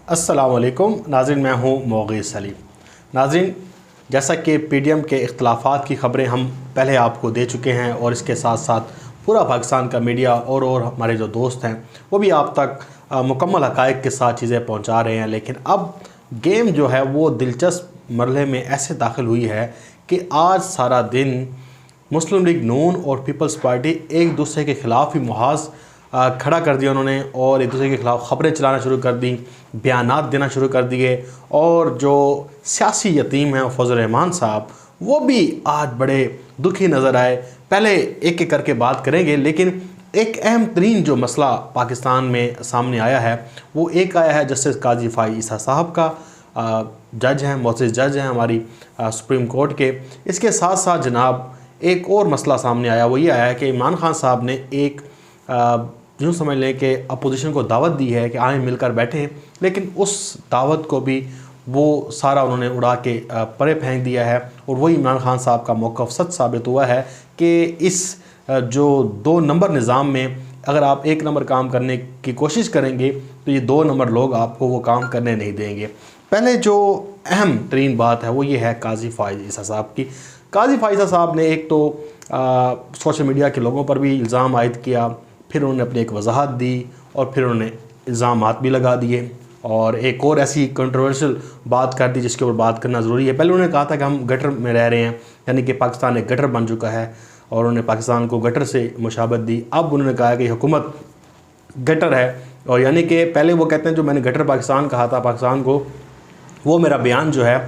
अस्सलाम वालेकुम नाज़रीन, मैं हूँ मोग़ीज़ सलीम। नाज़रीन, जैसा कि पीडीएम के इख्तलाफात की ख़बरें हम पहले आपको दे चुके हैं और इसके साथ साथ पूरा पाकिस्तान का मीडिया और हमारे जो दोस्त हैं वो भी आप तक मुकम्मल हक़ाइक़ के साथ चीज़ें पहुँचा रहे हैं। लेकिन अब गेम जो है वो दिलचस्प मरहले में ऐसे दाखिल हुई है कि आज सारा दिन मुस्लिम लीग नून और पीपल्स पार्टी एक दूसरे के ख़िलाफ़ ही मुहाज़ खड़ा कर दिया उन्होंने और एक दूसरे के ख़िलाफ़ ख़बरें चलाना शुरू कर दी, बयानात देना शुरू कर दिए। और जो सियासी यतीम हैं फजल रहमान साहब, वो भी आज बड़े दुखी नज़र आए। पहले एक एक करके बात करेंगे, लेकिन एक अहम तरीन जो मसला पाकिस्तान में सामने आया है वो एक आया है जस्टिस काजी फ़ाइज़ ईसा साहब का, जज हैं, मोअज़्ज़ज़ जज हैं हमारी सुप्रीम कोर्ट के। इसके साथ साथ जनाब एक और मसला सामने आया, वो ये आया है कि इमरान खान साहब ने एक यूँ समझ लें कि अपोजिशन को दावत दी है कि आए मिलकर बैठें, लेकिन उस दावत को भी वो सारा उन्होंने उड़ा के परे फेंक दिया है। और वही इमरान खान साहब का मौक़िफ़ सच साबित हुआ है कि इस जो 2 नंबर निज़ाम में अगर आप 1 नंबर काम करने की कोशिश करेंगे तो ये 2 नंबर लोग आपको वो काम करने नहीं देंगे। पहले जो अहम तरीन बात है वो ये है काजी फ़ाइज़ ईसा साहब की। काजी फ़ाइज़ ईसा साहब ने एक तो सोशल मीडिया के लोगों पर भी इल्ज़ाम आयद किया, फिर उन्होंने अपनी एक वजाहत दी और फिर उन्होंने इल्ज़ामात भी लगा दिए और एक और ऐसी कंट्रोवर्शियल बात कर दी जिसके ऊपर बात करना ज़रूरी है। पहले उन्होंने कहा था कि हम गटर में रह रहे हैं, यानी कि पाकिस्तान एक गटर बन चुका है और उन्होंने पाकिस्तान को गटर से मुशाबत दी। अब उन्होंने कहा कि हुकूमत गटर है, और यानी कि पहले वो कहते हैं जो मैंने गटर पाकिस्तान कहा था पाकिस्तान को, वो मेरा बयान जो है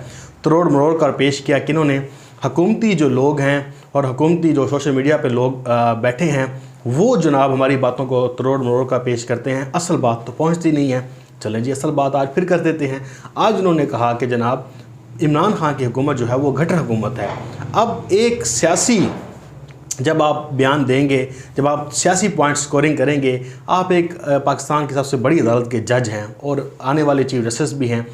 तरोड़ मरोड़ कर पेश किया कि इन्होंने हुकूमती जो लोग हैं और हुकूमती जो सोशल मीडिया पे लोग बैठे हैं वो जनाब हमारी बातों को तरोड़ मरोड़ का पेश करते हैं, असल बात तो पहुंचती नहीं है। चलें जी, असल बात आज फिर कर देते हैं। आज उन्होंने कहा कि जनाब इमरान खान की हुकूमत जो है वो गटर हुकूमत है। अब एक सियासी जब आप बयान देंगे, जब आप सियासी पॉइंट स्कोरिंग करेंगे, आप एक पाकिस्तान की सबसे बड़ी अदालत के जज हैं और आने वाले चीफ जस्टिस भी हैं,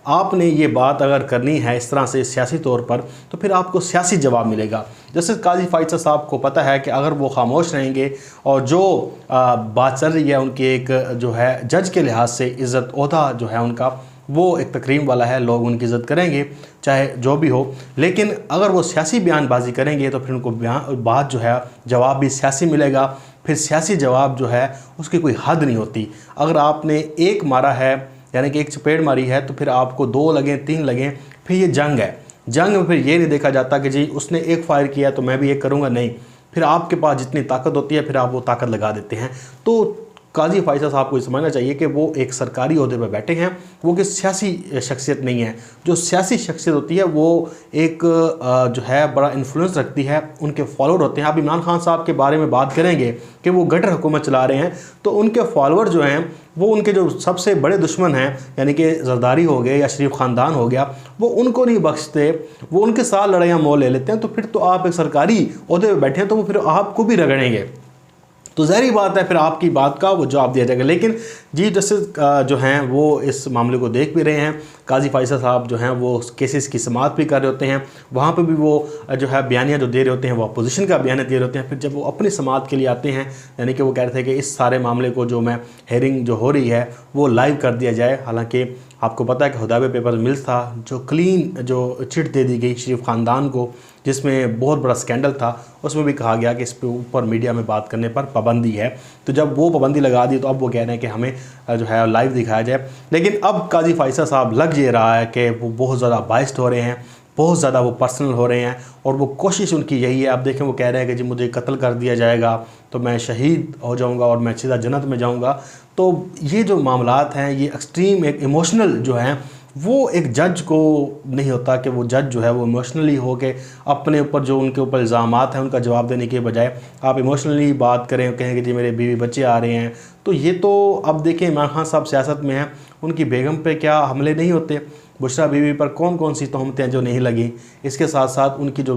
आपने ये बात अगर करनी है इस तरह से सियासी तौर पर तो फिर आपको सियासी जवाब मिलेगा। जस्टिस काजी फ़ाइज़ साहब को पता है कि अगर वो खामोश रहेंगे और जो बात चल रही है उनकी एक जो है जज के लिहाज से इज़्ज़त ओहदा जो है उनका वो एक तकरीम वाला है, लोग उनकी इज़्ज़त करेंगे चाहे जो भी हो। लेकिन अगर वो सियासी बयानबाजी करेंगे तो फिर उनको बात जो है जवाब भी सियासी मिलेगा। फिर सियासी जवाब जो है उसकी कोई हद नहीं होती। अगर आपने एक मारा है यानी कि एक चपेट मारी है तो फिर आपको 2 लगें 3 लगें, फिर ये जंग है। जंग में फिर ये नहीं देखा जाता कि जी उसने एक फायर किया तो मैं भी एक करूँगा, नहीं, फिर आपके पास जितनी ताकत होती है फिर आप वो ताकत लगा देते हैं। तो काजी फ़ाइज़ साहब को ये समझना चाहिए कि वो एक सरकारी ओहदे पर बैठे हैं, वो कि सियासी शख्सियत नहीं है। जो सियासी शख्सियत होती है वो एक जो है बड़ा इन्फ्लुएंस रखती है, उनके फॉलोअर होते हैं। आप इमरान खान साहब के बारे में बात करेंगे कि वो गटर हुकूमत चला रहे हैं तो उनके फॉलोअर जो हैं वो उनके जो सबसे बड़े दुश्मन हैं यानी कि जरदारी हो गए या शरीफ ख़ानदान हो गया, वो उनको नहीं बख्शते, वो उनके साथ लड़ाइयाँ मोल ले लेते हैं। तो फिर तो आप एक सरकारी ओहदे पर बैठे हैं तो वो फिर आपको भी रगड़ेंगे, तो ज़ाहिर बात है फिर आपकी बात का वो जवाब दिया जाएगा। लेकिन चीफ जस्टिस जो हैं वो इस मामले को देख भी रहे हैं। काजी फ़ाइज़ साहब जो हैं वो केसेस की समाअत भी कर रहे होते हैं, वहाँ पे भी वो जो है बयानिया जो दे रहे होते हैं वो अपोजिशन का बयान दे रहे होते हैं। फिर जब वो अपनी समाअत के लिए आते हैं, यानी कि वो कह रहे थे कि इस सारे मामले को जो मैं हेयरिंग जो हो रही है वो लाइव कर दिया जाए। हालांकि आपको पता है कि हुदायबे पेपर मिल्स था जो क्लीन जो चिट दे दी गई शरीफ ख़ानदान को, जिसमें बहुत बड़ा स्कैंडल था, उसमें भी कहा गया कि इस पे ऊपर मीडिया में बात करने पर पाबंदी है। तो जब वो पाबंदी लगा दी तो अब वो कह रहे हैं कि हमें जो है लाइव दिखाया जाए। लेकिन अब काजी फ़ाइज़ साहब लग ये रहा है कि वो बहुत ज़्यादा बाइस्ड हो रहे हैं, बहुत ज़्यादा वो पर्सनल हो रहे हैं और वो कोशिश उनकी यही है। आप देखें वो कह रहे हैं कि जी मुझे कत्ल कर दिया जाएगा तो मैं शहीद हो जाऊंगा और मैं सीधा जन्नत में जाऊंगा। तो ये जो मामलात हैं ये एक्सट्रीम एक इमोशनल जो हैं वो एक जज को नहीं होता कि वो जज जो है वो इमोशनली हो के अपने ऊपर जो उनके ऊपर इल्ज़ामात हैं उनका जवाब देने के बजाय आप इमोशनली बात करें, कहें कि जी मेरे बीवी बच्चे आ रहे हैं। तो ये तो अब देखें इमरान खान साहब सियासत में हैं, उनकी बेगम पे क्या हमले नहीं होते, बुशरा बीवी पर कौन कौन सी तोहमतें जो नहीं लगी। इसके साथ साथ उनकी जो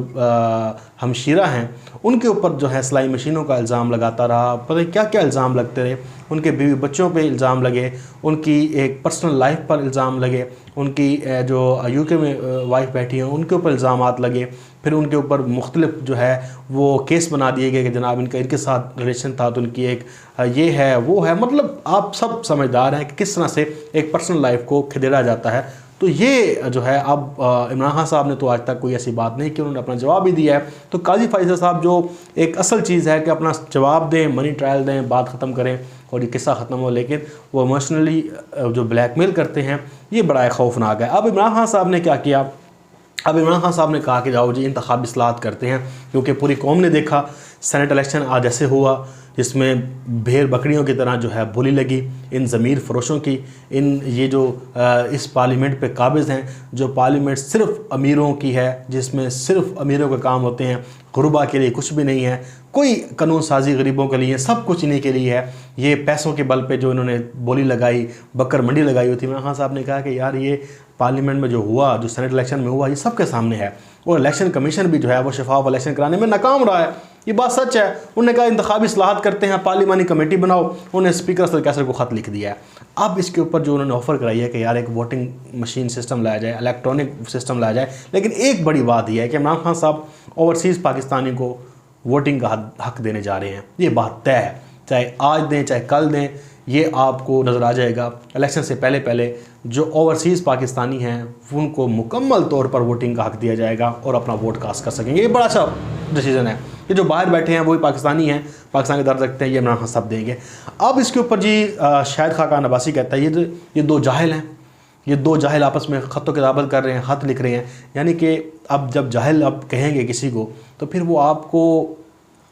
हमशीरा हैं उनके ऊपर जो है सिलाई मशीनों का इल्ज़ाम लगाता रहा, पता नहीं क्या क्या इल्ज़ाम लगते रहे, उनके बीवी बच्चों पे इल्ज़ाम लगे, उनकी एक पर्सनल लाइफ पर इल्ज़ाम लगे, उनकी जो यूके में वाइफ बैठी हैं उनके ऊपर इल्ज़ामात लगे, फिर उनके ऊपर मुख्तलिफ जो है वो केस बना दिए गए कि जनाब इनके साथ रिलेशन था तो उनकी एक ये है वो है। मतलब आप सब समझदार हैं कि किस तरह से एक पर्सनल लाइफ को खदेड़ा जाता है। तो ये जो है अब इमरान खान साहब ने तो आज तक कोई ऐसी बात नहीं की, उन्होंने अपना जवाब भी दिया है। तो काजी फैसल साहब जो एक असल चीज़ है कि अपना जवाब दें, मनी ट्रायल दें, बात ख़त्म करें और ये किस्सा ख़त्म हो, लेकिन वो इमोशनली जो ब्लैकमेल करते हैं ये बड़ा खौफनाक है। अब इमरान खान साहब ने क्या किया, अब इमरान खान साहब ने कहा कि जाओ जी इंतखाबी इस्लाहत करते हैं, क्योंकि पूरी कौम ने देखा सेनेट इलेक्शन आज ऐसे हुआ जिसमें भेड़ बकरियों की तरह जो है बोली लगी इन ज़मीर फरोशों की, इन ये जो इस पार्लियामेंट पे काबिज़ हैं, जो पार्लियामेंट सिर्फ अमीरों की है, जिसमें सिर्फ अमीरों के काम होते हैं, गुरबा के लिए कुछ भी नहीं है, कोई कानून साजी गरीबों के लिए, सब कुछ इन्हीं के लिए है। ये पैसों के बल पे जो इन्होंने बोली लगाई, बकर मंडी लगाई हुई थी। इमरान खान साहब ने कहा कि यार ये पार्लियामेंट में जो हुआ, जो सेनेट इलेक्शन में हुआ, ये सबके सामने है और इलेक्शन कमीशन भी जो है वो शफाफ इलेक्शन कराने में नाकाम रहा है, ये बात सच है। उन्होंने कहा इंतखाबी इस्लाहत करते हैं, पार्लिमानी कमेटी बनाओ, उन्होंने स्पीकर असद कैसर को ख़त लिख दिया है। अब इसके ऊपर जो उन्होंने ऑफ़र कराई है कि यार एक वोटिंग मशीन सिस्टम लाया जाए, इलेक्ट्रॉनिक सिस्टम लाया जाए, लेकिन एक बड़ी बात यह है कि इमरान खान साहब ओवरसीज़ पाकिस्तानी को वोटिंग का हक देने जा रहे हैं। ये बात तय है, चाहे आज दें चाहे कल दें, ये आपको नज़र आ जाएगा। इलेक्शन से पहले पहले जो ओवरसीज़ पाकिस्तानी हैं उनको मुकम्मल तौर पर वोटिंग का हक दिया जाएगा और अपना वोट कास्ट कर सकेंगे। ये बड़ा अच्छा डिसीजन है। ये जो बाहर बैठे हैं वही पाकिस्तानी हैं, पाकिस्तान के दर्द रखते हैं, ये इमरान खान साहब देंगे। अब इसके ऊपर जी शाहिद खाकान अब्बासी कहता है ये दो जाहिल हैं, ये दो जाहिल आपस में ख़त किताबत कर रहे हैं, ख़त लिख रहे हैं। यानी कि अब जब जाहिल अब कहेंगे किसी को तो फिर वो आपको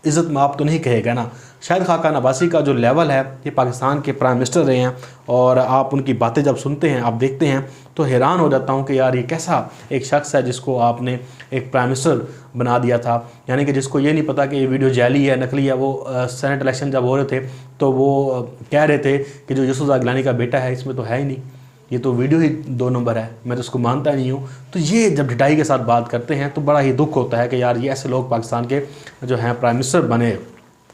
इज़्ज़त माप तो नहीं कहेगा ना। शाहिद खाकान अब्बासी का जो लेवल है, ये पाकिस्तान के प्राइम मिनिस्टर रहे हैं और आप उनकी बातें जब सुनते हैं, आप देखते हैं तो हैरान हो जाता हूँ कि यार ये कैसा एक शख्स है जिसको आपने एक प्राइम मिनिस्टर बना दिया था। यानी कि जिसको ये नहीं पता कि ये वीडियो जाली है, नकली है। वो सेनेट इलेक्शन जब हो रहे थे तो वो कह रहे थे कि जो यूसुफ गिलानी का बेटा है इसमें तो है ही नहीं, ये तो वीडियो ही 2 नंबर है, मैं तो उसको मानता नहीं हूँ। तो ये जब ढिठाई के साथ बात करते हैं तो बड़ा ही दुख होता है कि यार ये ऐसे लोग पाकिस्तान के जो हैं प्राइम मिनिस्टर बने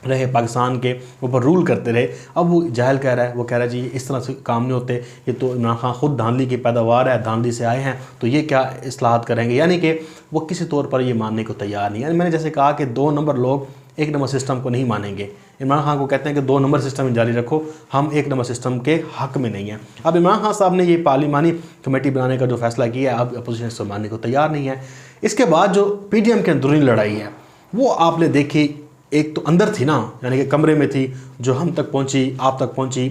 रहे, पाकिस्तान के ऊपर रूल करते रहे। अब वो जाहिल कह रहा है, वो कह रहा है जी इस तरह से काम नहीं होते, ये तो इमरान खान खुद धांधली की पैदावार है, धांधली से आए हैं, तो ये क्या इस्लाहत करेंगे। यानी कि वो किसी तौर पर ये मानने को तैयार नहीं है। मैंने जैसे कहा कि 2 नंबर लोग 1 नंबर सिस्टम को नहीं मानेंगे। इमरान खान को कहते हैं कि 2 नंबर सिस्टम जारी रखो, हम 1 नंबर सिस्टम के हक़ में नहीं हैं। अब इमरान खान साहब ने ये पार्लिमानी कमेटी बनाने का जो फैसला किया है, अब अपोजिशन इसको मानने को तैयार नहीं है। इसके बाद जो PDM के अंदरूनी लड़ाई है वो आपने देखी, एक तो अंदर थी ना, यानी कि कमरे में थी, जो हम तक पहुंची, आप तक पहुंची,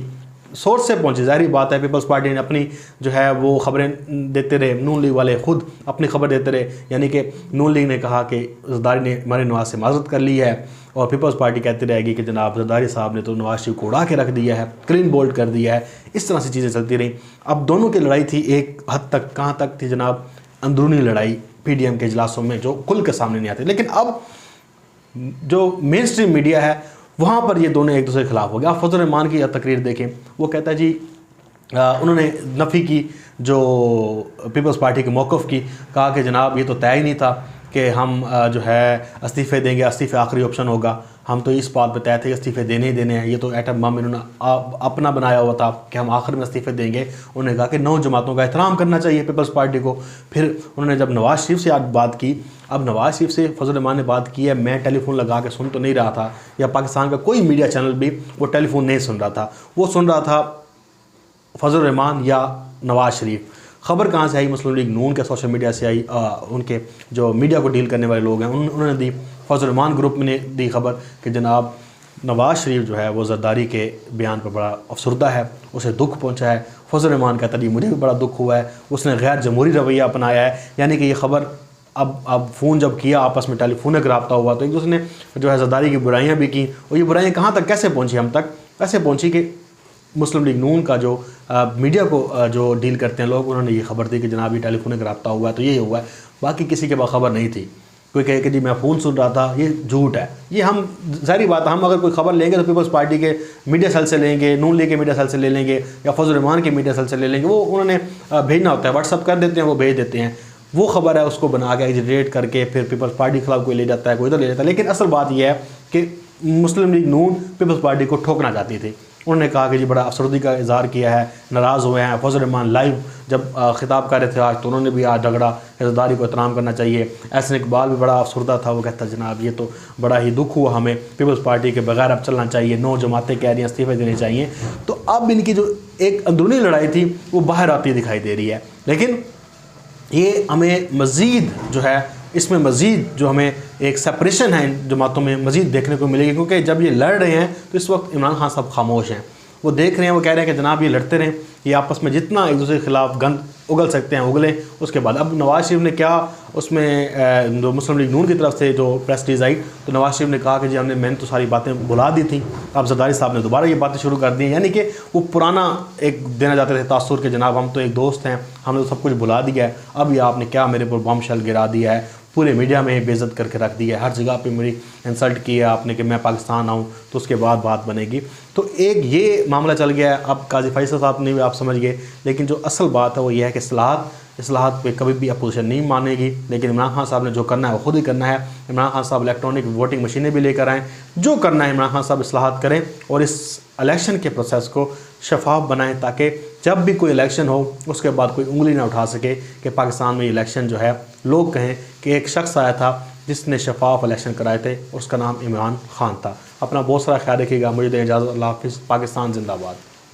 सोर्स से पहुंची। ज़ाहिर बात है पीपल्स पार्टी ने अपनी जो है वो खबरें देते रहे, नून लीग वाले खुद अपनी खबर देते रहे। यानी कि नून लीग ने कहा कि जरदारी ने मरीन नवाज से माजरत कर ली है और पीपल्स पार्टी कहती रहेगी कि जनाब जरदारी साहब ने तो नवाज शरीफ को उड़ा के रख दिया है, क्लीन बोल्ड कर दिया है। इस तरह से चीज़ें चलती रहीं। अब दोनों की लड़ाई थी एक हद तक, कहाँ तक थी जनाब, अंदरूनी लड़ाई PDM के इजलासों में जो खुल के सामने नहीं आती। लेकिन अब जो मेन स्ट्रीम मीडिया है वहाँ पर ये दोनों एक दूसरे के खिलाफ हो गया। आप फजल रहमान की तकरीर देखें, वो कहता है जी उन्होंने नफ़ी की जो पीपल्स पार्टी के मौक़िफ़ की, कहा कि जनाब ये तो तय ही नहीं था कि हम जो है इस्तीफ़े देंगे, इस्तीफ़े आखिरी ऑप्शन होगा, हम तो इस बात पे तय थे कि इस्तीफ़े देने ही देने हैं। ये तो एटम बम इन्होंने अपना बनाया हुआ था कि हम आखिर में इस्तीफ़े देंगे। उन्होंने कहा कि 9 जमातों का एहतराम करना चाहिए पीपल्स पार्टी को। फिर उन्होंने जब नवाज़ शरीफ से आज बात की, अब नवाज़ शरीफ से फजल रहमान ने बात की है, मैं टेलीफोन लगा के सुन तो नहीं रहा था, या पाकिस्तान का कोई मीडिया चैनल भी वो टेलीफोन नहीं सुन रहा था, वो सुन रहा था फजल रहमान या नवाज़ शरीफ। खबर कहाँ से आई? मुस्लिम लीग नून के सोशल मीडिया से आई, उनके जो मीडिया को डील करने वाले लोग हैं उन्होंने दी। फजल रहमान ग्रुप ने दी खबर कि जनाब नवाज़ शरीफ जो है वो जरदारी के बयान पर बड़ा अफसरदा है, उसे दुख पहुंचा है। फजल रहमान कहता है मुझे भी बड़ा दुख हुआ है, उसने गैर जमहूरी रवैया अपनाया है। यानी कि ये खबर अब फ़ोन जब किया, आपस में टेलीफोनिक रब्ता हुआ तो एक दूसरे ने जो है जरदारी की बुराइयाँ भी की। और ये बुराइयाँ कहाँ तक कैसे पहुँची? हम तक ऐसे पहुँची कि मुस्लिम लीग नून का जो मीडिया को जो डील करते हैं लोग, उन्होंने ये खबर दी कि जनाब ये टेलीफोनिक रब्ता हुआ है तो ये हुआ है, बाकी किसी के पास खबर नहीं थी। कोई कहे कि जी मैं फ़ोन सुन रहा था, ये झूठ है। ये हम ज़ाहिर बात है, हम अगर कोई खबर लेंगे तो पीपल्स पार्टी के मीडिया सेल से लेंगे, नून लीग के मीडिया सेल से ले लेंगे, या फजल रहमान के मीडिया सेल से ले लेंगे। वो उन्होंने भेजना होता है, व्हाट्सअप कर देते हैं, वो भेज देते हैं, वो खबर है उसको बना के एग्जीरेट करके फिर पीपल्स पार्टी के खिलाफ कोई ले जाता है, कोई इधर ले जाता है। लेकिन असल बात यह है कि मुस्लिम लीग नून पीपल्स पार्टी को ठोकना चाहती थी। उन्होंने कहा कि जी बड़ा अफसरदी का इजहार किया है, नाराज़ हुए हैं। फजल रहमान लाइव जब खिताब कर रहे थे आज, तो उन्होंने भी आज झगड़ा, इज़्ज़तदारी को एहतराम करना चाहिए। एहसन इकबाल भी बड़ा अफसरदा था, वो कहता जनाब ये तो बड़ा ही दुख हुआ हमें, पीपल्स पार्टी के बगैर अब चलना चाहिए, 9 जमातें कह रही हैं इस्तीफ़े देने चाहिए। तो अब इनकी जो एक अंदरूनी लड़ाई थी वो बाहर आती दिखाई दे रही है। लेकिन ये हमें मज़ीद जो है, इसमें मज़ीद जो हमें एक सेपरेशन है इन जमातों में मज़ीद देखने को मिलेगी, क्योंकि जब ये लड़ रहे हैं तो इस वक्त इमरान खान साहब खामोश हैं। वो देख रहे हैं, वो कह रहे हैं कि जनाब ये लड़ते रहें, ये आपस में जितना एक दूसरे के खिलाफ गंद उगल सकते हैं उगलें। उसके बाद अब नवाज़ शरीफ ने क्या, उसमें जो मुस्लिम लीग नून की तरफ से जो प्रेस रिलीज आई, तो नवाज़ शरीफ ने कहा कि जी मैंने तो सारी बातें भुला दी थी, अब जरदारी साहब ने दोबारा ये बातें शुरू कर दी। यानी कि वो पुराना एक देना चाहते थे तासुर के जनाब हम तो एक दोस्त हैं, हमने तो सब कुछ भुला दिया है, अब ये आपने क्या मेरे पर बम शल गिरा दिया है, पूरे मीडिया में बेइज्जत करके रख दिया है, हर जगह पे मेरी इंसल्ट की है आपने कि मैं पाकिस्तान आऊँ तो उसके बाद बात बनेगी। तो एक ये मामला चल गया है। अब काजी फैसल साहब ने भी आप समझ गए। लेकिन जो असल बात है वो ये है कि इस्लाहात पे कभी भी अपोजिशन नहीं मानेगी। लेकिन इमरान खान साहब ने जो करना है वो खुद ही करना है। इमरान खान साहब इलेक्ट्रॉनिक वोटिंग मशीनें भी लेकर आएँ, जो करना है इमरान खान साहब इस्लाहात करें और इस इलेक्शन के प्रोसेस को शफाफ बनाएं, ताकि जब भी कोई इलेक्शन हो उसके बाद कोई उंगली ना उठा सके कि पाकिस्तान में इलेक्शन जो है लोग कहें कि एक शख्स आया था जिसने शफाफ इलेक्शन कराए थे, उसका नाम इमरान खान था। अपना बहुत सारा ख्याल रखिएगा। मुझे इजाज़त, अल्लाह हाफ़िज़। पाकिस्तान जिंदाबाद।